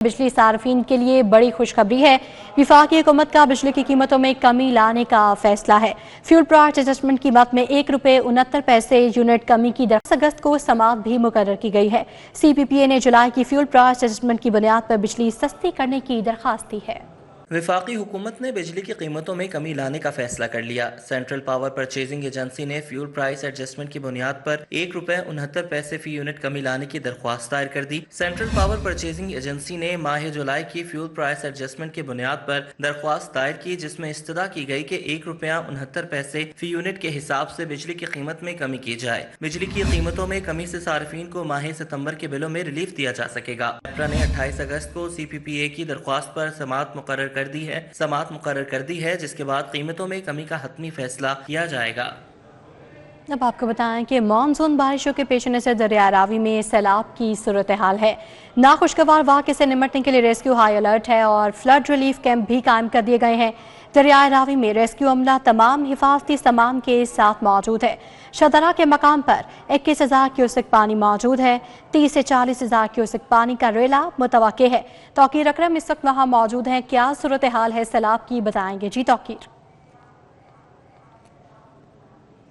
بجلی صارفین کے لیے بڑی خوشخبری ہے۔ وفاقی حکومت کا بجلی کی قیمتوں میں کمی لانے کا فیصلہ ہے۔ فیول پرائس ایڈجسٹمنٹ قیمت میں ₹1.69 یونٹ کمی کی درخواست اگست کو سماعت بھی مقرر کی گئی ہے۔ سی پی پی اے نے جولائی کی فیول پرائس ایڈجسٹمنٹ کی بنیاد پر بجلی سستی کرنے کی درخواست دی ہے۔ وفاقی حکومت نے بجلی کی قیمتوں میں کمی لانے کا فیصلہ کر لیا۔ سینٹرل پاور پرچیزنگ ایجنسی نے فیول پرائس ایڈجسٹمنٹ کی بنیاد پر ₹1.69 فی یونٹ کمی لانے کی درخواست دائر کر دی۔ سینٹرل پاور پرچیزنگ ایجنسی نے ماہ جولائی کی فیول پرائس ایڈجسٹمنٹ کی بنیاد پر درخواست دائر کی، جس میں استدعا کی گئی کہ ₹1.69 فی یونٹ کے حساب سے بجلی کی قیمت میں کمی کی جائے۔ بجلی کی قیمتوں میں کمی سے صارفین کو ماہ ستمبر کے بلوں میں ریلیف دیا جا سکے گا۔ نیپرا نے 28 اگست کو سی پی پی اے کی درخواست پر سماعت مقرر کر دی ہے، جس کے بعد قیمتوں میں کمی کا حتمی فیصلہ کیا جائے گا۔ اب آپ کو بتائیں کہ مانسون بارشوں کے پیش نظر دریائے راوی میں سیلاب کی صورتحال ہے۔ ناخوشگوار واقعے سے نمٹنے کے لیے ریسکیو ہائی الرٹ ہے اور فلڈ ریلیف کیمپ بھی قائم کر دیے گئے ہیں۔ دریائے راوی میں ریسکیو عملہ تمام حفاظتی سامان کے ساتھ موجود ہے۔ شدرہ کے مقام پر 21,000 کیوسک پانی موجود ہے۔ 30 سے 40,000 کیوسک پانی کا ریلا متوقع ہے۔ توقیر اکرم اس وقت وہاں موجود ہیں۔ کیا صورتحال ہے سیلاب کی، بتائیں گے جی توقیر؟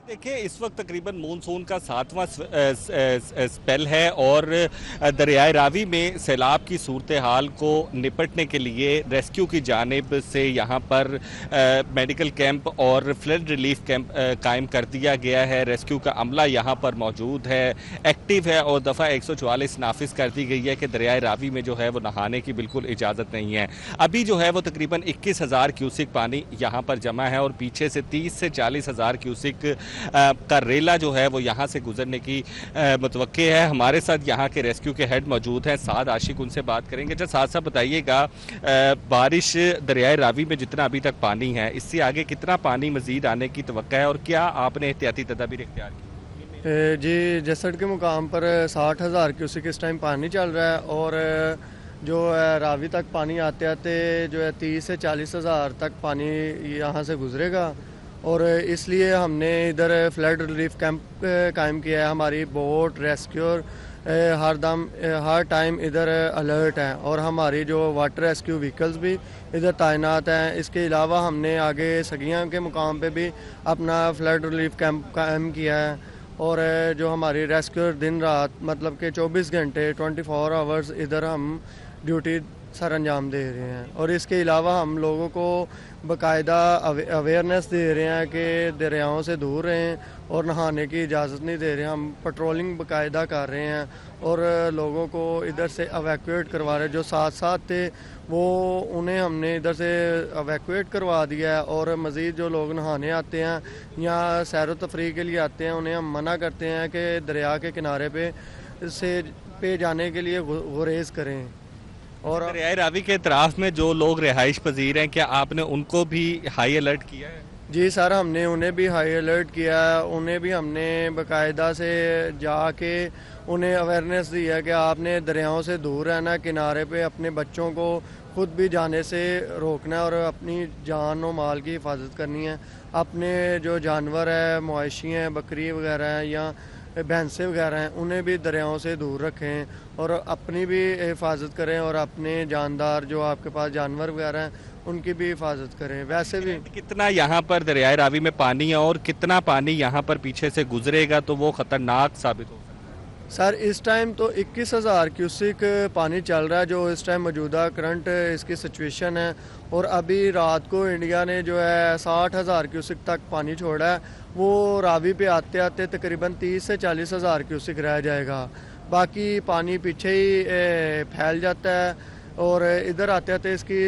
دیکھیں، اس وقت تقریباً مونسون کا 7واں سپیل ہے اور دریائے راوی میں سیلاب کی صورتحال کو نپٹنے کے لیے ریسکیو کی جانب سے یہاں پر میڈیکل کیمپ اور فلڈ ریلیف کیمپ قائم کر دیا گیا ہے۔ ریسکیو کا عملہ یہاں پر موجود ہے، ایکٹیو ہے اور دفعہ 144 نافذ کر دی گئی ہے کہ دریائے راوی میں جو ہے وہ نہانے کی بالکل اجازت نہیں ہے۔ ابھی جو ہے وہ تقریباً 21,000 کیوسک پانی یہاں پر جمع ہے اور پیچھے سے 30 سے 40,000 کیوسک کا ریلا جو ہے وہ یہاں سے گزرنے کی متوقع ہے۔ ہمارے ساتھ یہاں کے ریسکیو کے ہیڈ موجود ہیں، سعد عاشق، ان سے بات کریں گے۔ جو ساتھ ساتھ بتائیے گا، بارش دریائے راوی میں جتنا ابھی تک پانی ہے، اس سے آگے کتنا پانی مزید آنے کی توقع ہے اور کیا آپ نے احتیاطی تدابیر اختیار کی؟ جی، جسڑ کے مقام پر 60,000 کیوسک اس ٹائم پانی چل رہا ہے اور جو راوی تک پانی آتے آتے جو ہے 30 سے 40,000 تک پانی یہاں سے گزرے گا اور اس لیے ہم نے ادھر فلڈ ریلیف کیمپ قائم کیا ہے۔ ہماری بوٹ ریسکیور ہر ٹائم ادھر الرٹ ہیں اور ہماری جو واٹر ریسکیو وہیکلز بھی ادھر تعینات ہیں۔ اس کے علاوہ ہم نے آگے سگیاں کے مقام پہ بھی اپنا فلڈ ریلیف کیمپ قائم کیا ہے اور جو ہماری ریسکیور دن رات مطلب کہ 24 گھنٹے 24 آورز ادھر ہم ڈیوٹی سر انجام دے رہے ہیں اور اس کے علاوہ ہم لوگوں کو باقاعدہ اویئرنیس دے رہے ہیں کہ دریاؤں سے دور رہیں اور نہانے کی اجازت نہیں دے رہے ہیں۔ ہم پٹرولنگ باقاعدہ کر رہے ہیں اور لوگوں کو ادھر سے ایویکویٹ کروا رہے ہیں۔ جو ساتھ تھے وہ انہیں ہم نے ادھر سے ایویکویٹ کروا دیا ہے اور مزید جو لوگ نہانے آتے ہیں یا سیر و تفریح کے لیے آتے ہیں انہیں ہم منع کرتے ہیں کہ دریا کے کنارے پہ جانے کے لیے گریز کریں۔ اور دریائے راوی کے اطراف میں جو لوگ رہائش پذیر ہیں، کیا آپ نے ان کو بھی ہائی الرٹ کیا ہے؟ جی سر، ہم نے انہیں بھی ہائی الرٹ کیا ہے۔ انہیں بھی ہم نے باقاعدہ سے جا کے انہیں اویئرنیس دی ہے کہ آپ نے دریاؤں سے دور رہنا ہے، کنارے پہ اپنے بچوں کو خود بھی جانے سے روکنا ہے اور اپنی جان و مال کی حفاظت کرنی ہے۔ اپنے جو جانور ہیں، مویشی ہیں، بکری وغیرہ ہیں یا بھینسیں وغیرہ ہیں، انہیں بھی دریاؤں سے دور رکھیں اور اپنی بھی حفاظت کریں اور اپنے جاندار جو آپ کے پاس جانور وغیرہ ہیں ان کی بھی حفاظت کریں۔ ویسے بھی کتنا یہاں پر دریائے راوی میں پانی ہے اور کتنا پانی یہاں پر پیچھے سے گزرے گا تو وہ خطرناک ثابت ہو سکتا ہے؟ سر، اس ٹائم تو 21,000 کیوسک پانی چل رہا ہے جو اس ٹائم موجودہ کرنٹ اس کی سچویشن ہے اور ابھی رات کو انڈیا نے جو ہے 60,000 کیوسک تک پانی چھوڑا ہے۔ وہ راوی پہ آتے آتے تقریباً 30 سے 40,000 کیوسک رہ جائے گا، باقی پانی پیچھے ہی پھیل جاتا ہے اور ادھر آتے آتے اس کی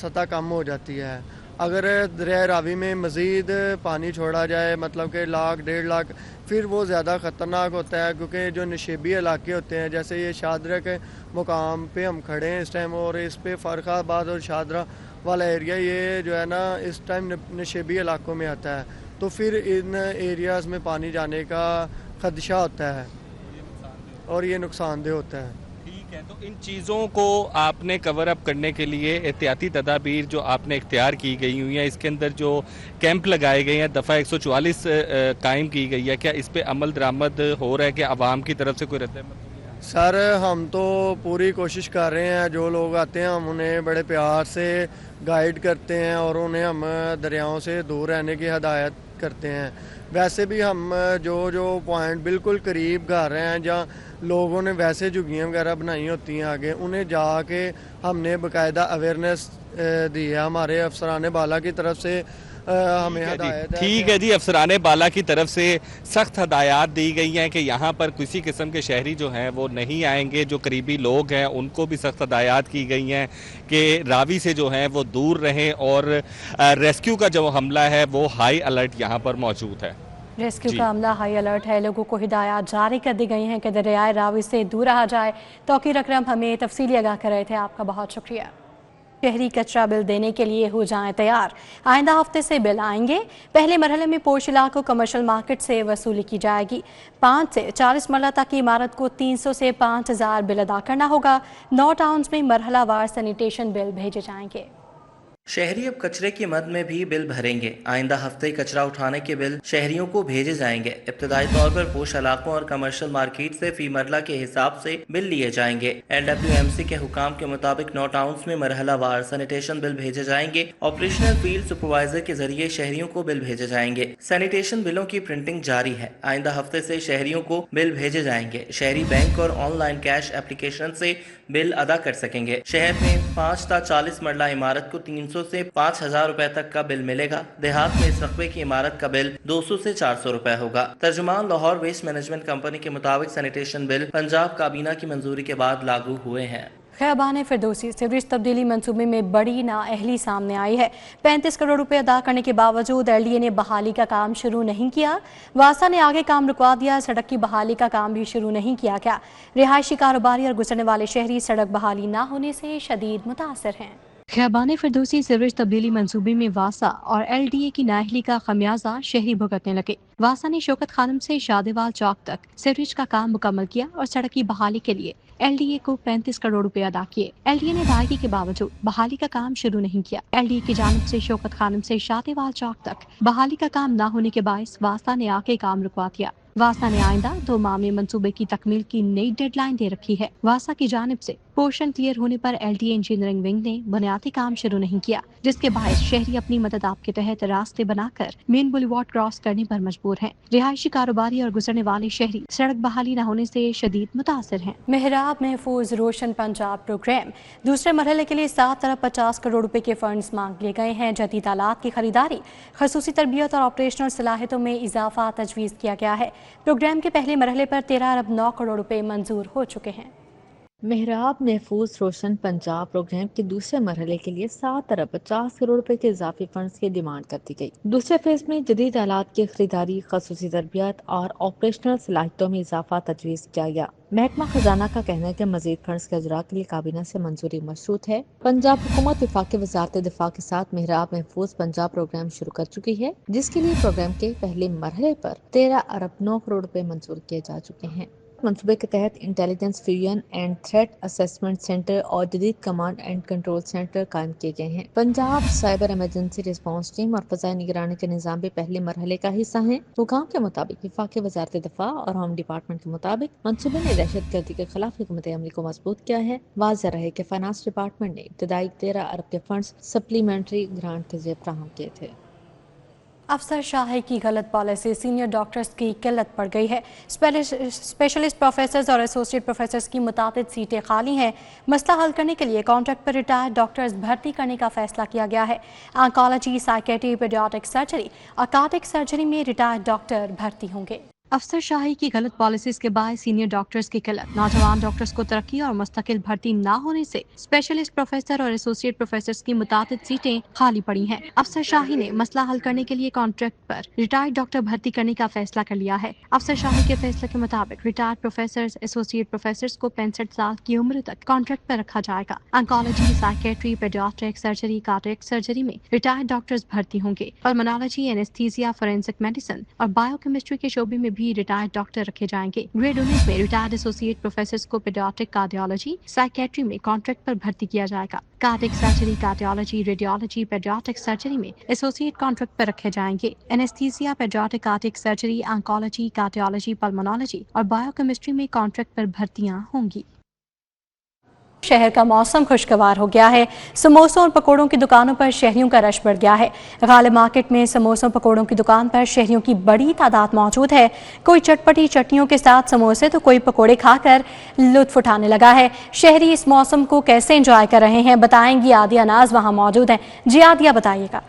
سطح کم ہو جاتی ہے۔ اگر دریائے راوی میں مزید پانی چھوڑا جائے مطلب کہ 1,00,000 1.5 پھر وہ زیادہ خطرناک ہوتا ہے، کیونکہ جو نشیبی علاقے ہوتے ہیں جیسے یہ شاہدرہ کے مقام پہ ہم کھڑے ہیں اس ٹائم اور اس پہ فرخ آباد اور شاہدرہ والا ایریا یہ جو ہے نا اس ٹائم نشیبی علاقوں میں آتا ہے، تو پھر ان ایریاز میں پانی جانے کا خدشہ ہوتا ہے اور یہ نقصان دہ ہوتا ہے۔ ٹھیک ہے، تو ان چیزوں کو آپ نے کور اپ کرنے کے لیے احتیاطی تدابیر جو آپ نے اختیار کی گئی ہوئی ہیں، اس کے اندر جو کیمپ لگائے گئے ہیں، دفعہ 144 قائم کی گئی ہے، کیا اس پہ عمل درآمد ہو رہا ہے کہ عوام کی طرف سے کوئی رد عمل؟ سر ہم تو پوری کوشش کر رہے ہیں, جو لوگ آتے ہیں ہم انہیں بڑے پیار سے گائیڈ کرتے ہیں اور انہیں ہم دریاؤں سے دور رہنے کی ہدایت کرتے ہیں. ویسے بھی ہم جو پوائنٹ بالکل قریب گھر ہیں جہاں لوگوں نے ویسے جھگیاں وغیرہ بنائی ہوتی ہیں آگے, انہیں جا کے ہم نے باقاعدہ اویئرنیس دی ہے. ہمارے افسران بالا کی طرف سے ہمیں ہدایت ہے. ٹھیک ہے جی, افسران بالا کی طرف سے سخت ہدایات دی گئی ہیں کہ یہاں پر کسی قسم کے شہری جو ہیں وہ نہیں آئیں گے. جو قریبی لوگ ہیں ان کو بھی سخت ہدایات کی گئی ہیں کہ راوی سے جو ہیں وہ دور رہیں, اور ریسکیو کا جو حملہ ہے وہ ہائی الرٹ یہاں پر موجود ہے. ریسکیو کا عملہ ہائی الرٹ ہے. لوگوں کو ہدایات جاری کر دی گئی ہیں کہ دریائے راوی سے دور رہا جائے. توقیر اکرم ہمیں تفصیلی آگاہ کر رہے تھے, آپ کا بہت شکریہ. شہری کچرا بل دینے کے لیے ہو جائیں تیار, آئندہ ہفتے سے بل آئیں گے. پہلے مرحلے میں پوش علاقوں کمرشل مارکیٹ سے وصولی کی جائے گی. 5 سے 40 مرلہ تک کی عمارت کو 300 سے 5000 بل ادا کرنا ہوگا. 9 ٹاؤنز میں مرحلہ وار سینیٹیشن بل بھیجے جائیں گے. شہری اب کچرے کی مد میں بھی بل بھریں گے. آئندہ ہفتے کچرا اٹھانے کے بل شہریوں کو بھیجے جائیں گے. ابتدائی طور پر پوش علاقوں اور کمرشل مارکیٹ سے فی مرلہ کے حساب سے بل لیے جائیں گے. LWMC کے حکام کے مطابق 9 ٹاؤنز میں مرحلہ وار سینیٹیشن بل بھیجے جائیں گے. آپریشنل فیلڈ سپروائزر کے ذریعے شہریوں کو بل بھیجے جائیں گے. سینیٹیشن بلوں کی پرنٹنگ جاری ہے. آئندہ ہفتے سے شہریوں کو بل بھیجے جائیں گے. شہری بینک اور آن لائن کیش اپلیکیشن سے بل ادا کر سکیں گے. شہر میں 5 تا 40 مرلہ عمارت کو 300 سے 5000 روپے تک کا بل ملے گا. دیہات میں اس رقبے کی عمارت کا بل 200 سے 400 روپے ہوگا. ترجمان لاہور ویسٹ مینجمنٹ کمپنی کے مطابق سینیٹیشن بل پنجاب کابینہ کی منظوری کے بعد لاگو ہوئے ہیں. خیابان فردوسی سیوریج تبدیلی منصوبے میں بڑی نااہلی سامنے آئی ہے. 35 کروڑ روپے ادا کرنے کے باوجود LDA نے بحالی کا کام شروع نہیں کیا. واسا نے آگے کام رکوا دیا. سڑک کی بحالی کا کام بھی شروع نہیں کیا گیا. رہائشی کاروباری اور گزرنے والے شہری سڑک بحالی نہ ہونے سے شدید متاثر ہیں. خیابان فردوسی سیوریج تبدیلی منصوبے میں واسا اور LDA کی نااہلی کا خمیازہ شہری بھگتنے لگے. واسا نے شوکت خانم سے شادیوال چوک تک سیوریج کا کام مکمل کیا اور سڑک کی بحالی کے لیے LDA کو 35 کروڑ روپے ادا کیے. LDA نے ادائیگی کے باوجود بحالی کا کام شروع نہیں کیا. LDA کی جانب سے شوکت خانم سے شادیوال چوک تک بحالی کا کام نہ ہونے کے باعث واسا نے آگے کام رکوا دیا. واسا نے آئندہ 2 ماہ میں منصوبے کی تکمیل کی نئی ڈیڈ لائن دے رکھی ہے. واسا کی جانب سے پورشن کلیئر ہونے پر LDA انجینئرنگ ونگ نے بنیادی کام شروع نہیں کیا, جس کے باعث شہری اپنی مدد آپ کے تحت راستے بنا کر مین بولیوارڈ کراس کرنے پر مجبور ہیں. رہائشی کاروباری اور گزرنے والے شہری سڑک بحالی نہ ہونے سے شدید متاثر ہیں. محراب محفوظ روشن پنجاب پروگرام دوسرے مرحلے کے لیے 7 ارب 50 کروڑ روپے کے فنڈز مانگ لیے گئے ہیں. جدید آلات کی خریداری, خصوصی تربیت اور آپریشنل صلاحیتوں میں اضافہ تجویز کیا گیا ہے. پروگرام کے پہلے مرحلے پر 13 ارب 9 کروڑ روپے منظور ہو چکے ہیں. محراب محفوظ روشن پنجاب پروگرام کے دوسرے مرحلے کے لیے 7 ارب 50 کروڑ روپے کے اضافی فنڈز کی ڈیمانڈ کر دی گئی. دوسرے فیز میں جدید آلات کی خریداری, خصوصی تربیت اور آپریشنل صلاحیتوں میں اضافہ تجویز کیا گیا. محکمہ خزانہ کا کہنا ہے کہ مزید فنڈز کے اجراء کے لیے کابینہ سے منظوری مشروط ہے. پنجاب حکومت وفاقی وزارت دفاع کے ساتھ محراب محفوظ پنجاب پروگرام شروع کر چکی ہے, جس کے لیے پروگرام کے پہلے مرحلے پر 13 ارب 9 کروڑ روپے منظور کیے جا چکے ہیں. منصوبے کے تحت intelligence fusion and threat assessment centre اور جدید کمانڈ اینڈ کنٹرول سینٹر قائم کیے گئے ہیں. Punjab cyber emergency response team اور فضائی نگرانی کے نظام بھی پہلے مرحلے کا حصہ ہیں. حکام کے مطابق وفاقی وزارت دفاع اور ہوم ڈپارٹمنٹ کے مطابق منصوبے نے دہشت گردی کے خلاف حکمت عملی کو مضبوط کیا ہے. واضح رہے کہ فائنانس ڈپارٹمنٹ نے ابتدائی 13 ارب کے فنڈز سپلیمنٹری گرانٹ کے ذریعے فراہم کیے تھے. افسر شاہی کی غلط پالیسی, سینئر ڈاکٹرز کی قلت پڑ گئی ہے. اسپیشلسٹ پروفیسرز اور ایسوسیٹ پروفیسرز کی متعدد سیٹیں خالی ہیں. مسئلہ حل کرنے کے لیے کانٹریکٹ پر ریٹائرڈ ڈاکٹرز بھرتی کرنے کا فیصلہ کیا گیا ہے. آنکالوجی, سائیکیٹری, پیڈیاٹرک سرجری اور کارڈک سرجری میں ریٹائرڈ ڈاکٹر بھرتی ہوں گے. افسر شاہی کی غلط پالیسیز کے باعث سینئر ڈاکٹرز کی قلت, نوجوان ڈاکٹرز کو ترقی اور مستقل بھرتی نہ ہونے سے اسپیشلسٹ پروفیسر اور ایسوسیٹ پروفیسرز کی متعدد سیٹیں خالی پڑی ہیں. افسر شاہی نے مسئلہ حل کرنے کے لیے کانٹریکٹ پر ریٹائرڈ ڈاکٹر بھرتی کرنے کا فیصلہ کر لیا ہے. افسر شاہی کے فیصلے کے مطابق ریٹائرڈ پروفیسرز, ایسوسیٹ پروفیسرز کو 65 سال کی عمر تک کانٹریکٹ پر رکھا جائے گا. Oncology, psychiatry, paediatric surgery, cardiac surgery میں ریٹائرڈ ڈاکٹرز بھرتی ہوں گے. پلمونالوجی, اینستھیزیا, فورینسک میڈیسن اور بایو کیمسٹری کے شعبے میں بھی भी रिटायर्ड डॉक्टर रखे जाएंगे। ग्रेड 19 में रिटायर्ड एसोसिएट प्रोफेसर को पेडियाट्रिक कार्डियोलॉजी, साइकेट्री में कॉन्ट्रैक्ट पर भर्ती किया जाएगा। Cardiac surgery, cardiology, radiology, paediatric surgery में एसोसिएट कॉन्ट्रैक्ट पर रखे जाएंगे। Anaesthesia, paediatric cardiac surgery, oncology, cardiology, pulmonology और बायोकेमिस्ट्री में कॉन्ट्रैक्ट पर भर्तियां होंगी। शहर का मौसम खुशगवार हो गया है। समोसों और पकौड़ों की दुकानों पर शहरियों का रश बढ़ गया है। गालिब मार्केट में समोसों पकौड़ों की दुकान पर शहरियों की बड़ी तादाद मौजूद है। कोई चटपटी चटनियों के साथ समोसे तो कोई पकौड़े खाकर लुत्फ उठाने लगा है। शहरी इस मौसम को कैसे एंजॉय कर रहे हैं बताएंगी आदिया नाज वहां मौजूद हैं। जी आदिया, बताइएगा।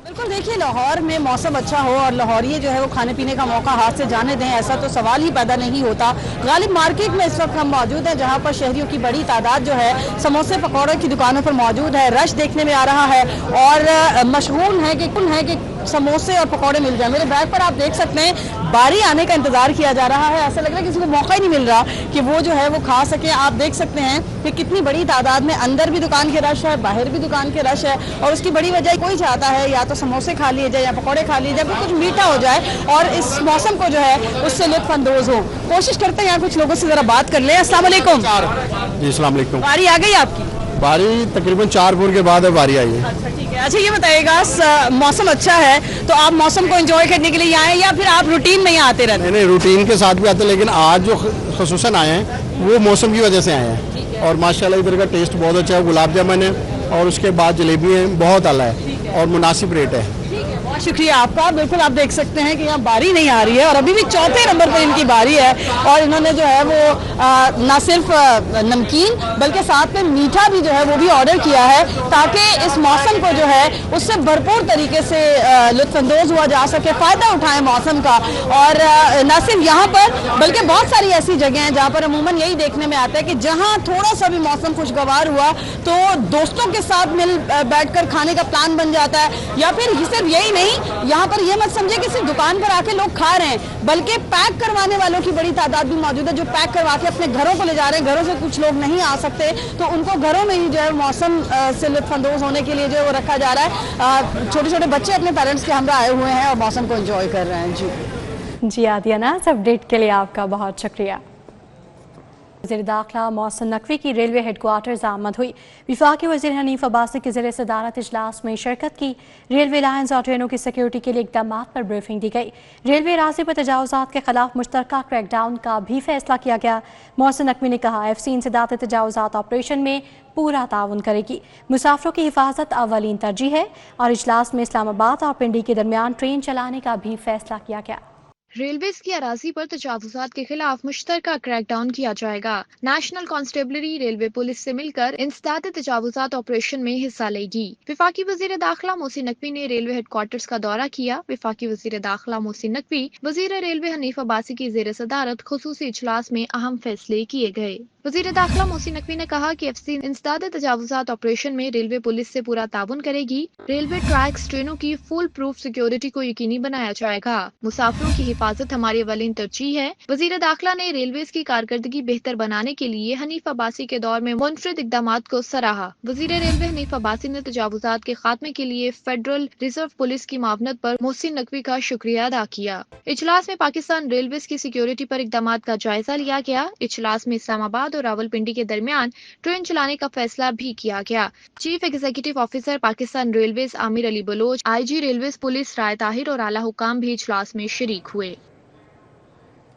बिल्कुल, देखिए लाहौर में मौसम अच्छा हो और लाहौरिये जो है वो खाने पीने का मौका हाथ से जाने दें, ऐसा तो सवाल ही पैदा नहीं होता। गालिब मार्केट में इस वक्त हम मौजूद हैं जहां पर शहरियों की बड़ी तादाद जो है समोसे पकौड़े की दुकानों पर मौजूद है। रश देखने में आ रहा है और मशगूल है कि समोसे और पकौड़े मिल जाए। मेरे बैग पर आप देख सकते हैं बारी आने का इंतजार किया जा रहा है। ऐसा लग रहा है किसी को मौका ही नहीं मिल रहा कि वो जो है वो खा सके। आप देख सकते हैं कि कितनी बड़ी तादाद में अंदर भी दुकान के रश है, बाहर भी दुकान के रश है और उसकी बड़ी वजह कोई चाहता है या तो समोसे खा लिए जाए या पकौड़े खा लिए जाए, कुछ मीठा हो जाए और इस मौसम को जो है उससे लुत्फ अंदोज हो। कोशिश करते हैं यहाँ कुछ लोगों से जरा बात कर ले। अस्सलाम वालेकुम। जी अस्सलाम वालेकुम। बारी आ गई आपकी? बारी तकरीबन 4 फुट के बाद बारी आई है। अच्छा, ठीक है। अच्छा, ये बताइएगा मौसम अच्छा है तो आप मौसम को एंजॉय करने के लिए आए या फिर आप रूटीन में ही आते रहते हैं? नहीं, रूटीन के साथ भी आते हैं, लेकिन आज जो खसूसन आए हैं वो मौसम की वजह से आए हैं। और माशाल्लाह इधर का टेस्ट बहुत अच्छा है। गुलाब जामुन है और उसके बाद जलेबी है, बहुत आला है और मुनासिब रेट है। बहुत शुक्रिया आपका। बिल्कुल, आप देख सकते हैं कि यहाँ बारी नहीं आ रही है और अभी भी चौथे नंबर पर इनकी बारी है और इन्होंने जो है वो ना सिर्फ नमकीन बल्कि साथ में मीठा भी जो है वो भी ऑर्डर किया है ताकि इस मौसम को जो है उससे भरपूर तरीके से लुत्फानंदोज हुआ जा सके, फ़ायदा उठाएं मौसम का। और ना सिर्फ यहाँ पर बल्कि बहुत सारी ऐसी जगह हैं जहाँ पर अमूमन यही देखने में आता है कि जहाँ थोड़ा सा भी मौसम खुशगवार हुआ तो दोस्तों के साथ मिल बैठकर खाने का प्लान बन जाता है। या फिर सिर्फ यही नहीं, यहाँ पर ये मत समझे कि सिर्फ दुकान पर आके लोग खा रहे हैं बल्कि पैक करवाने वालों की बड़ी तादाद भी मौजूद है जो पैक करवा के अपने घरों को ले जा रहे हैं। घरों से कुछ लोग नहीं आ सकते तो उनको घरों में ही जो है मौसम से लुत्फानंदोज होने के लिए जो है वो रखा जा रहा है। छोटे छोटे बच्चे अपने पेरेंट्स के हमरा आए हुए हैं और मौसम को एंजॉय कर रहे हैं। जी आदिया नाज, अपडेट के लिए आपका बहुत शुक्रिया। वज़ीर दाखिला मोहसिन नकवी की रेलवे हेडक्वार्टर्स आमद हुई। वफाकी वज़ीर हनीफ अब्बासी के ज़रिए सदारत इजलास में शिरकत की। रेलवे लाइन्स और ट्रेनों की सिक्योरिटी के लिए इक़दाम पर ब्रीफिंग दी गई। रेलवे रास्ते पर तजावुज़ात के खिलाफ मुश्तरका क्रैकडाउन का भी फैसला किया गया। मोहसिन नकवी ने कहा FC इंसदाद तजावुज़ात ऑपरेशन में पूरा ताउन करेगी। मुसाफिरों की हिफाजत अव्वलीन तरजीह है और इजलास में इस्लामाबाद और पिंडी के दरमियान ट्रेन चलाने का भी फैसला किया गया। रेलवेज की अराजी पर तजावुज़ात के खिलाफ मुश्तरका क्रैकडाउन किया जाएगा। नेशनल कांस्टेबलरी रेलवे पुलिस से मिलकर इंसदाद तजावुज़ात ऑपरेशन में हिस्सा लेगी। वफाकी वज़ीर दाखिला मोहसिन नकवी ने रेलवे हेडक्वार्टर्स का दौरा किया। वफाकी वज़ीर दाखिला मोहसिन नकवी वज़ीर रेलवे हनीफ अब्बासी की ज़ेर सदारत खुसूसी इजलास में अहम फैसले किए गए। वज़ीर दाखिला मोहसिन नकवी ने कहा कि FC इंसदाद तजावुज़ात ऑपरेशन में रेलवे पुलिस से पूरा ताउन करेगी। रेलवे ट्रैक्स, ट्रेनों की फुल प्रूफ सिक्योरिटी को यकीनी बनाया जाएगा। मुसाफिरों की हिफाजत हमारी अव्वलीन तरजीह है। वज़ीर दाखिला ने रेलवेज की कारकर्दगी बेहतर बनाने के लिए हनीफ अब्बासी के दौर में मुनफरिद इक़दामात को सराहा। वज़ीर रेलवे हनीफ अब्बासी ने तजावुज़ात के खात्मे के लिए फेडरल रिजर्व पुलिस की मावनत पर मोहसिन नकवी का शुक्रिया अदा किया। इजलास में पाकिस्तान रेलवेज की सिक्योरिटी पर इक़दामात का जायजा लिया गया। इजलास में इस्लामाबाद और रावलपिंडी के दरमियान ट्रेन चलाने का फैसला भी किया गया। Chief executive officer Pakistan railways Aamir Ali Baloch, IG railways police Rai Tahir और आला हुकाम भी इजलास में शरीक हुए।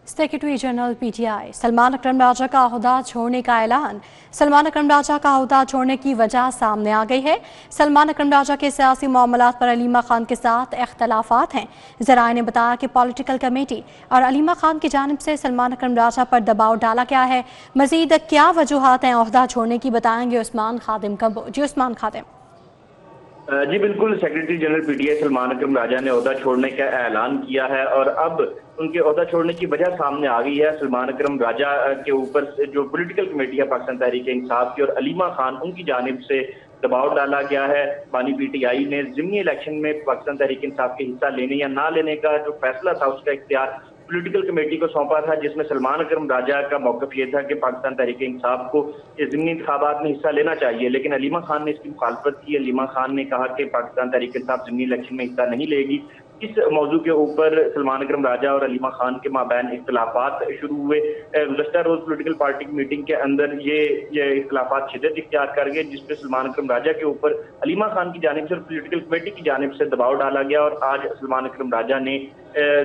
Secretary general PTI Salman Akram Raja का ओहदा छोड़ने का ऐलान। सलमान अकरम राजा का ओहदा छोड़ने की वजह सामने आ गई है। सलमान अकरम राजा के सियासी मामलात पर अलीमा खान के साथ इख्तलाफात हैं। ज़राए ने बताया कि पॉलिटिकल कमेटी और अलीमा खान की जानिब से सलमान अकरम राजा पर दबाव डाला गया है। मजीद क्या वजूहात हैं ओहदा छोड़ने की, बताएंगे उस्मान खादिम कम्बो। जी उस्मान खादिम। जी बिल्कुल, secretary general PTI Salman Akram राजा ने ओहदा छोड़ने का ऐलान किया है और अब उनके ओहदा छोड़ने की वजह सामने आ गई है। सलमान अकरम राजा के ऊपर जो पॉलिटिकल कमेटी है पाकिस्तान तहरीक इंसाफ की और अलीमा खान उनकी जानिब से दबाव डाला गया है। बानी PTI ने ज़िमनी इलेक्शन में पाकिस्तान तहरीक इंसाफ के हिस्सा लेने या ना लेने का जो फैसला था उसका इख्तियार पॉलिटिकल कमेटी को सौंपा था, जिसमें सलमान अकरम राजा का मौक़िफ़ ये था कि पाकिस्तान तहरीक इंसाफ को ज़िमनी इंतखाबात में हिस्सा लेना चाहिए, लेकिन अलीमा खान ने इसकी मुखालफत की। अलीमा खान ने कहा कि पाकिस्तान तहरीक इंसाफ ज़िमनी इलेक्शन में हिस्सा नहीं लेगी। इस मौजू के ऊपर सलमान अकरम राजा और अलीमा खान के माबैन इख्तलाफात शुरू हुए। गुज़श्ता रोज पॉलिटिकल पार्टी की मीटिंग के अंदर ये इख्तलाफात शिद्दत इख्तियार कर गए, जिसपे सलमान अकरम राजा के ऊपर अलीमा खान की जानिब से और पॉलिटिकल कमेटी की जानिब से दबाव डाला गया और आज सलमान अकरम राजा ने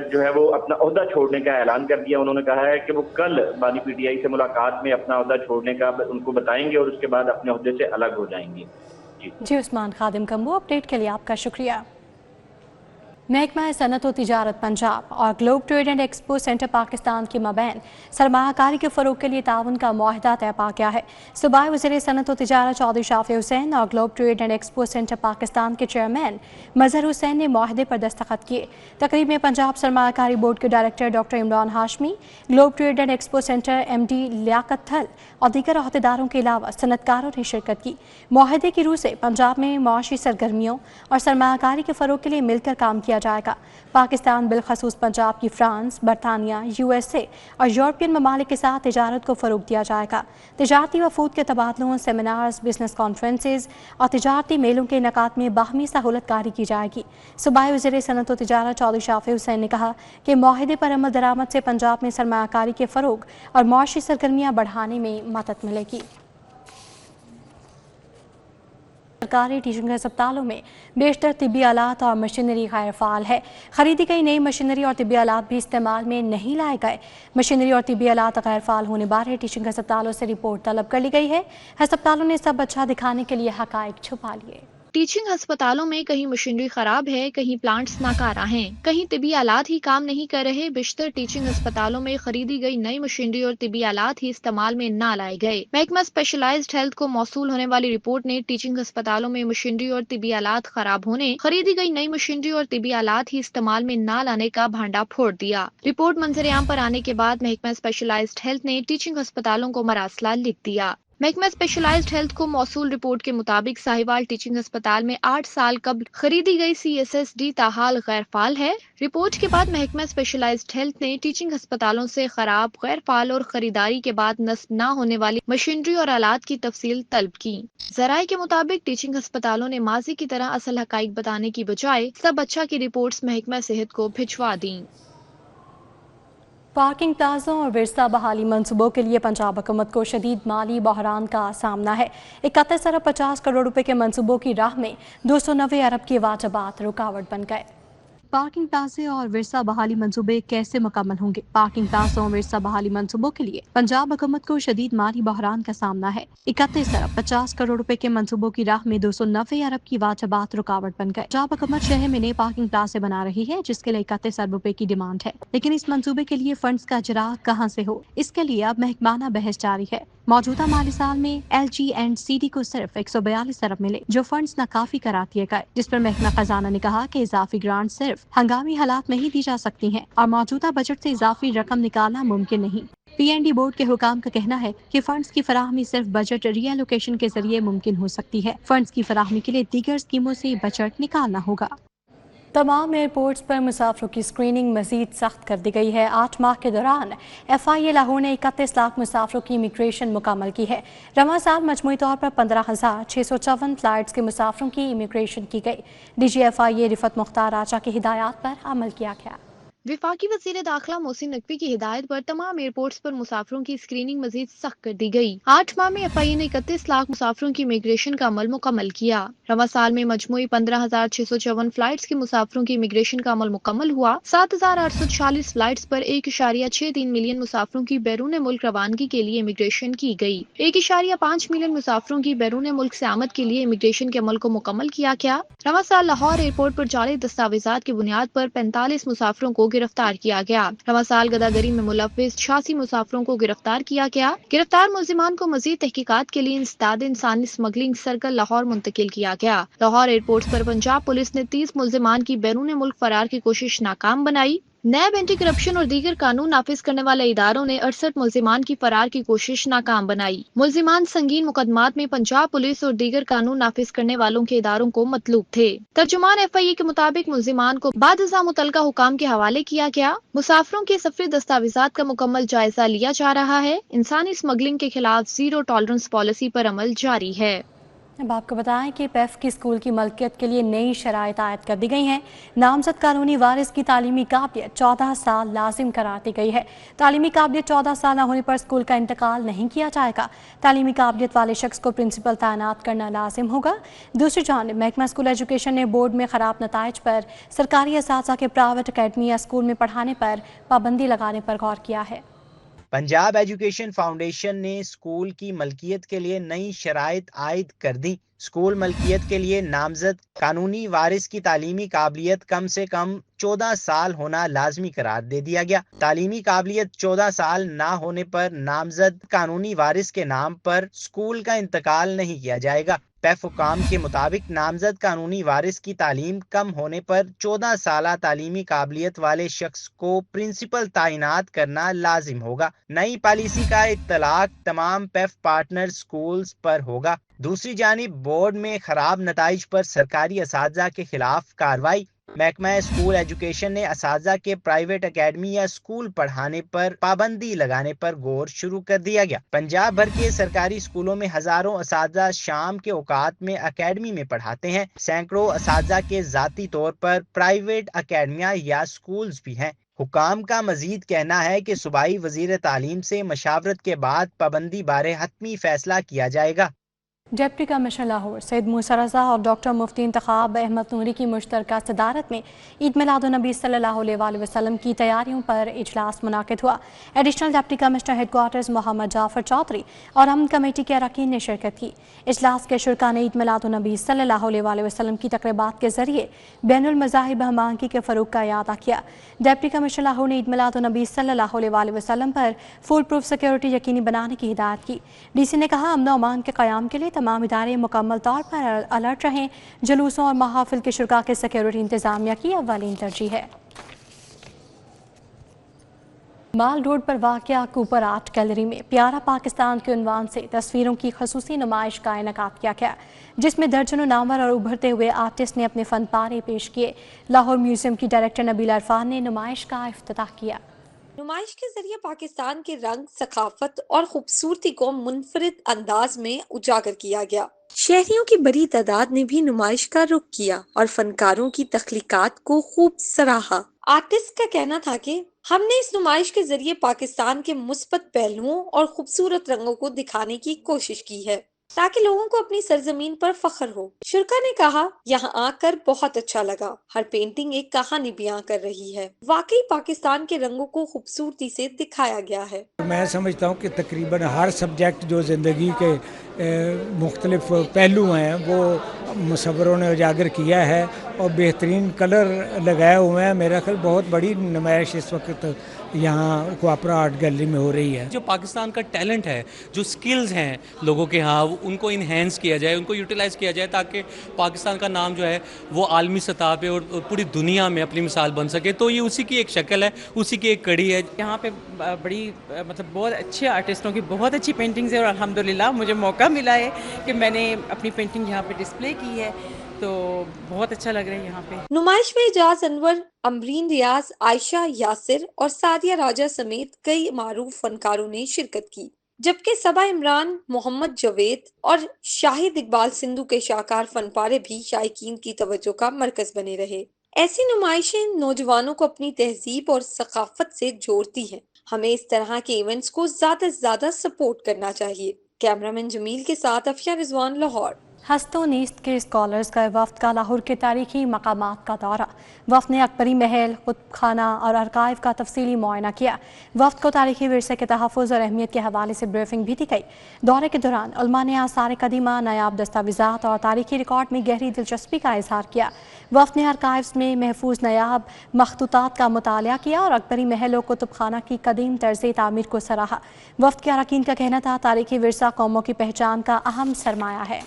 जो है वो अपना ओहदा छोड़ने का ऐलान कर दिया। उन्होंने कहा है कि वो कल बानी पीटीआई से मुलाकात में अपना ओहदा छोड़ने का उनको बताएंगे और उसके बाद अपने ओहदे से अलग हो जाएंगे। जी उस्मान खादिम कम्बू, अपडेट के लिए आपका शुक्रिया। महकमा सनत व तिजारत पंजाब और globe trade and expo centre Pakistan के मबैन सरमायाकारी के फ़रोग के लिए ताउन का मुआहदा तय पा गया है। सूबाई वज़ीर सनत व तिजारत चौधरी शाफी हुसैन और globe trade and expo centre Pakistan के चेयरमैन मजहर हुसैन ने मुआहदे पर दस्तखत किए। तकरीब में पंजाब सरमायाकारी बोर्ड के director doctor Imran Hashmi, globe trade and expo centre MD Liaquat Thal और दीगर अहदेदारों के अलावा सनतकारों ने शिरकत की। मुआहदे की रूह से पंजाब में मुआशी सरगर्मियों और सरमायाकारी के फ़रोग के लिए मिलकर काम किया जाएगा। पाकिस्तान बिलखसूस पंजाब की फ्रांस, बरतानिया, USA और यूरोपियन ममालिक के साथ तिजारत को फ़रोग दिया जाएगा। तिजारती वफूद के तबादलों, सेमिनार्स, बिजनेस कॉन्फ्रेंसेज और तिजारती मेलों के इनेकाद में बाहमी सहूलतकारी की जाएगी। सूबाई वज़ीर सनत व तिजारत चौधरी शाफी हुसैन ने कहा कि मुआहदे पर अमल दरामद से पंजाब में सरमायाकारी के फ़रोग और मुआशी सरगर्मियाँ बढ़ाने में मदद मिलेगी। सरकारी टीचिंग अस्पतालों में बेशतर तिब्बी आलात और मशीनरी गैर फ़ाल है। खरीदी गई नई मशीनरी और तिब्बी आलात भी इस्तेमाल में नहीं लाए गए। मशीनरी और तिब्बी आलात गैर फ़ाल होने बारे टीचिंग अस्पतालों से रिपोर्ट तलब कर ली गई है। अस्पतालों ने सब अच्छा दिखाने के लिए हक़ाइक़ छुपा लिए। टीचिंग अस्पतालों में कहीं मशीनरी खराब है, कहीं प्लांट्स नाकारा हैं, कहीं तिबी आलात ही काम नहीं कर रहे। बेशतर टीचिंग अस्पतालों में खरीदी गई नई मशीनरी और तिबी आलात ही इस्तेमाल में ना लाए गए। महकमा स्पेशलाइज्ड हेल्थ को मौसूल होने वाली रिपोर्ट ने टीचिंग अस्पतालों में मशीनरी और तिबी आलात खराब होने, खरीदी गई नई मशीनरी और तिबी आलात ही इस्तेमाल में ना लाने का भांडा फोड़ दिया। रिपोर्ट मंजरेआम पर आने के बाद महकमा स्पेशलाइज्ड हेल्थ ने टीचिंग अस्पतालों को मरासला लिख दिया। महकमा स्पेशलाइज्ड हेल्थ को मौसूल रिपोर्ट के मुताबिक साहिवाल टीचिंग अस्पताल में 8 साल कबल खरीदी गई CSSD ताहाल गैर फाल है। रिपोर्ट के बाद महकमा स्पेशलाइज्ड हेल्थ ने टीचिंग अस्पतालों से खराब, गैर फाल और खरीदारी के बाद नस्ब न होने वाली मशीनरी और आलात की तफसील तलब की। जराये के मुताबिक टीचिंग अस्पतालों ने माजी की तरह असल हकाइक बताने की बजाय सब अच्छा की रिपोर्ट्स महकमा सेहत को भिजवा दी। पार्किंग प्लाजों और विरसा बहाली मंसूबों के लिए पंजाब हुकूमत को शदीद माली बहरान का सामना है। 31 अरब 50 करोड़ रुपए के मंसूबों की राह में 290 अरब के वाजबात रुकावट बन गए। पार्किंग प्लाजे और विरसा बहाली मंसूबे कैसे मुकम्मल होंगे? पार्किंग प्लाजों और विरसा बहाली मंसूबों के लिए पंजाब हुकूमत को शदीद माली बहरान का सामना है। 31 अरब 50 करोड़ रुपए के मंसूबों की राह में 290 अरब की वाजबात रुकावट बन गए। पंजाब हुकूमत शहर में नए पार्किंग प्लाजे बना रही है, जिसके लिए 31 अरब रुपए की डिमांड है, लेकिन इस मंसूबे के लिए फंड्स का इजरा कहां से हो, इसके लिए अब महकमाना बहस जारी है। मौजूदा माली साल में LG&CD को सिर्फ 142 अरब मिले, जो फंड्स नाकाफी करार दिए गए, जिस पर महकमा खजाना ने कहा कि इजाफी ग्रांट सिर्फ हंगामी हालात में ही दी जा सकती हैं और मौजूदा बजट से इजाफी रकम निकालना मुमकिन नहीं। PND बोर्ड के हुकाम का कहना है कि फंड्स की फराहमी सिर्फ बजट रीएलोकेशन के जरिए मुमकिन हो सकती है। फंड्स की फराहमी के लिए दीगर स्कीमों से बजट निकालना होगा। तमाम एयरपोर्ट्स पर मुसाफिरों की स्क्रीनिंग मजीद सख्त कर दी गई है। 8 माह के दौरान FIA लाहौर ने 31 लाख मुसाफिरों की इमिग्रेशन मुकम्मल की है। रवां साल मजमूई तौर पर 15,654 फ्लाइट्स के मुसाफिरों की इमिग्रेशन की गई। DG FIA रिफत मुख्तार आचा की हिदायत पर अमल किया गया। विफाकी वज़ीर दाखिला मोहसिन नकवी की हिदायत पर तमाम एयरपोर्ट्स पर मुसाफिरों की स्क्रीनिंग मजीद सख्त कर दी गई। 8 माह में FIA ने 31 लाख मुसाफिरों की इमिग्रेशन का अमल मुकम्मल किया। रवां साल में मजमूई 15,654 फ्लाइट्स के मुसाफिरों की इमिग्रेशन का अमल मुकम्मल हुआ। 7,846 फ्लाइट्स पर 1.63 मिलियन मुसाफिरों की बैरून मुल्क रवानगी के लिए इमिग्रेशन की गई। 1.5 मिलियन मुसाफिरों की बैरून मुल्क से आमद के लिए इमिग्रेशन के अमल को मुकम्मल किया गया। रवां साल लाहौर एयरपोर्ट पर जाली दस्तावेजात की बुनियाद पर 45 मुसाफिरों को गिरफ्तार किया गया। रवां साल गदागरी में मुलव्विस 86 मुसाफिरों को गिरफ्तार किया गया। गिरफ्तार मुल्जिमान को मजीद तहकीकात के लिए इंसदाद इंसानी स्मगलिंग सर्कल लाहौर मुंतकिल किया गया। लाहौर एयरपोर्ट पर पंजाब पुलिस ने 30 मुल्जिमान की बैरून मुल्क फरार की कोशिश नाकाम बनाई। नैब एंटी करप्शन और दीगर कानून नाफिज करने वाले इदारों ने 68 मुल्जिमान की फरार की कोशिश नाकाम बनाई। मुल्जिमान संगीन मुकदमात में पंजाब पुलिस और दीगर कानून नाफिज करने वालों के इदारों को मतलूब थे। तर्जुमान FIA के मुताबिक मुल्जिमान को बादशाह मुतलका हुकाम के हवाले किया गया। मुसाफिरों के सफरी दस्तावेजात का मुकम्मल जायजा लिया जा रहा है। इंसानी स्मगलिंग के खिलाफ जीरो टॉलरेंस पॉलिसी पर अमल जारी है। अब आपको बताएं कि पेफ की स्कूल की मलकियत के लिए नई शराइत आयद कर दी गई हैं। नामजद कानूनी वारिस की तालीमी काबिलियत 14 साल लाजिम करार दी गई है। तालीमी काबिलियत 14 साल न होने पर स्कूल का इंतकाल नहीं किया जाएगा। तालीमी काबिलियत वाले शख्स को प्रिंसिपल तैनात करना लाजिम होगा। दूसरी जानिब महकमा स्कूल एजुकेशन ने बोर्ड में ख़राब नताइज पर सरकारी असातिज़ा के प्राइवेट अकेडमी या स्कूल में पढ़ाने पर पाबंदी लगाने पर गौर किया है। पंजाब एजुकेशन फाउंडेशन ने स्कूल की मलकियत के लिए नई शराइत आयद कर दी। स्कूल मलकियत के लिए नामजद कानूनी वारिस की तालीमी काबिलियत कम से कम 14 साल होना लाजमी करार दे दिया गया। तालीमी काबिलियत 14 साल ना होने पर नामजद कानूनी वारिस के नाम पर स्कूल का इंतकाल नहीं किया जाएगा। पैफ हुकाम के मुताबिक नामजद कानूनी वारिस की तालीम कम होने पर 14 साल तालीमी काबिलियत वाले शख्स को प्रिंसिपल तैनात करना लाजिम होगा। नई पॉलिसी का इत्तलाक तमाम पैफ पार्टनर स्कूल्स पर होगा। दूसरी जानिब बोर्ड में खराब नताइज पर सरकारी असातिज़ा के खिलाफ कार्रवाई। महकमा स्कूल एजुकेशन ने असातिज़ा के प्राइवेट अकेडमी या स्कूल पढ़ाने पर पाबंदी लगाने पर गौर शुरू कर दिया गया। पंजाब भर के सरकारी स्कूलों में हजारों असातिज़ा शाम के औकात में अकेडमी में पढ़ाते हैं। सैकड़ों असातिज़ा के ज़ाती तौर पर प्राइवेट अकेडमियाँ या स्कूल्स भी हैं। हुकाम का मजीद कहना है कि सूबाई वजीर तालीम से मशावरत के बाद पाबंदी बारे हतमी फैसला किया जाएगा। डिप्टी कमिश्नर लाहौर सैयद मूसा रज़ा और डॉक्टर मुफ्ती इंतखाब अहमद नूरी की मुश्तरका सदारत में ईद मिलादुन्नबी सल्लल्लाहु अलैहि वसल्लम की तैयारियों पर इजलास मुनाकिद हुआ। Additional deputy commissioner headquarters Muhammad Jafar Chaudhry और अमन कमेटी के अरकान ने शिरकत की। इजलास के शुरका ने ईद मिलादुन्नबी सल्लल्लाहु अलैहि वसल्लम की तकरीबात के जरिए बैनुल मज़ाहिब हमांगी के फ़रोग़ का इयादा किया। डिप्टी कमिश्नर लाहौर ने ईद मिलादुन्नबी सल्लल्लाहु अलैहि वसल्लम पर फुल प्रूफ सिक्योरिटी यकीनी बनाने की हिदायत की। DC ने कहा अमन अमान के क़याम के लिए तमाम इदारे मुकम्मल तौर पर अलर्ट रहें। जुलूसों और महाफिल के शुरका के सिक्योरिटी इंतजामिया की अव्वलीन तरजीह है। माल रोड पर वाक़या कूपर आर्ट गैलरी में प्यारा पाकिस्तान के उन्वान से तस्वीरों की खसूसी नुमाइश का इनेकाद किया गया, जिसमें दर्जनों नामवर और उभरते हुए आर्टिस्ट ने अपने फन पारे पेश किए। लाहौर म्यूजियम की डायरेक्टर नबीला इरफान ने नुमाइश का इफ्तिताह किया। नुमाइश के जरिए पाकिस्तान के रंग, सकाफत और खूबसूरती को मुनफरिद अंदाज में उजागर किया गया। शहरियों की बड़ी तादाद ने भी नुमाइश का रुख किया और फनकारों की तख्लीकात को खूब सराहा। आर्टिस्ट का कहना था कि हमने इस नुमाइश के जरिए पाकिस्तान के मुस्बत पहलुओं और खूबसूरत रंगों को दिखाने की कोशिश की है ताकि लोगों को अपनी सरजमीन पर फख्र हो। शुरका ने कहा यहाँ आकर बहुत अच्छा लगा। हर पेंटिंग एक कहानी बयां कर रही है। वाकई पाकिस्तान के रंगों को खूबसूरती से दिखाया गया है। मैं समझता हूँ कि तकरीबन हर सब्जेक्ट जो ज़िंदगी के मुख्तलिफ पहलू हैं वो मुसव्वरों ने उजागर किया है और बेहतरीन कलर लगाए हुए हैं। मेरा ख्याल बहुत बड़ी नुमाइश इस वक्त यहाँ क्वापरा आर्ट गैलरी में हो रही है। जो पाकिस्तान का टैलेंट है, जो स्किल्स हैं लोगों के यहाँ, उनको इन्हेंस किया जाए, उनको यूटिलाइज़ किया जाए ताकि पाकिस्तान का नाम जो है वो आलमी सतह पे और पूरी दुनिया में अपनी मिसाल बन सके। तो ये उसी की एक शक्ल है, उसी की एक कड़ी है। यहाँ पे बड़ी मतलब बहुत अच्छे आर्टिस्टों की बहुत अच्छी पेंटिंग्स है और अल्हम्दुलिल्लाह मुझे मौका मिला है कि मैंने अपनी पेंटिंग यहाँ पे डिस्प्ले की है, तो बहुत अच्छा लग रहा है यहाँ पे। नुमाइश में एजाज अनवर, अमरीन रियाज, आयशा यासिर और सादिया राजा समेत कई मारूफ फनकारों ने शिरकत की, जबकि सबा इमरान, मोहम्मद जवेद और शाहिद इकबाल सिंधु के शाहकार फनपारे भी शायकीन की तवज्जो का मरकज बने रहे। ऐसी नुमाइशें नौजवानों को अपनी तहजीब और सकाफत से जोड़ती हैं। हमें इस तरह के इवेंट्स को ज्यादा से ज्यादा सपोर्ट करना चाहिए। कैमरामैन जमील के साथ अफिया रिजवान, लाहौर। हस्तो नीस्त के स्कॉलर्स का वफ्द का लाहौर के तारीखी मकामात का दौरा। वफ्द ने अकबरी महल, कुतुब खाना और आर्काइव का तफसीली मुआयना किया। वफ्द को तारीखी विरसे के तहफ़्फ़ुज़ और अहमियत के हवाले से ब्रीफिंग भी दी गई। दौरे के दौरान उलमा ने आसार कदीमा, नायाब दस्तावेज़ात और तारीखी रिकॉर्ड में गहरी दिलचस्पी का इजहार किया। वफ्द ने आर्काइव्स में महफूज नायाब मखतूतात का मुतालिया किया और अकबरी महल और कुतुब खाना की कदीम तर्ज़ तामीर को सराहा। वफ्द के अरकान का कहना था तारीखी विरसा कौमों की पहचान का अहम सरमाया है।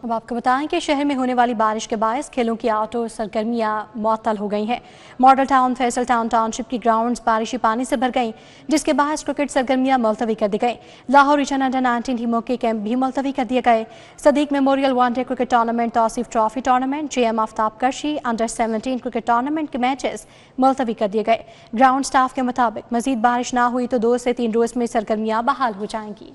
अब आपको बताएं कि शहर में होने वाली बारिश के बायस खेलों की आउटडोर सरगर्मियां मुअत्तल हो गई हैं। Model town, Faisal town township की ग्राउंड्स बारिशी पानी से भर गईं, जिसके बायस क्रिकेट सरगर्मियां मुलतवी कर दी गई। लाहौर रीजन अंडर 19 टीमों के कैंप भी मुलतवी कर दिए गए। Siddique memorial one day cricket tournament, Tauseef trophy tournament, JM Aftab Qureshi under 17 cricket tournament के मैचेस मुलतवी कर दिए गए। ग्राउंड स्टाफ के मुताबिक मजीद बारिश ना हुई तो 2 से 3 रोज में सरगर्मियां बहाल हो जाएंगी।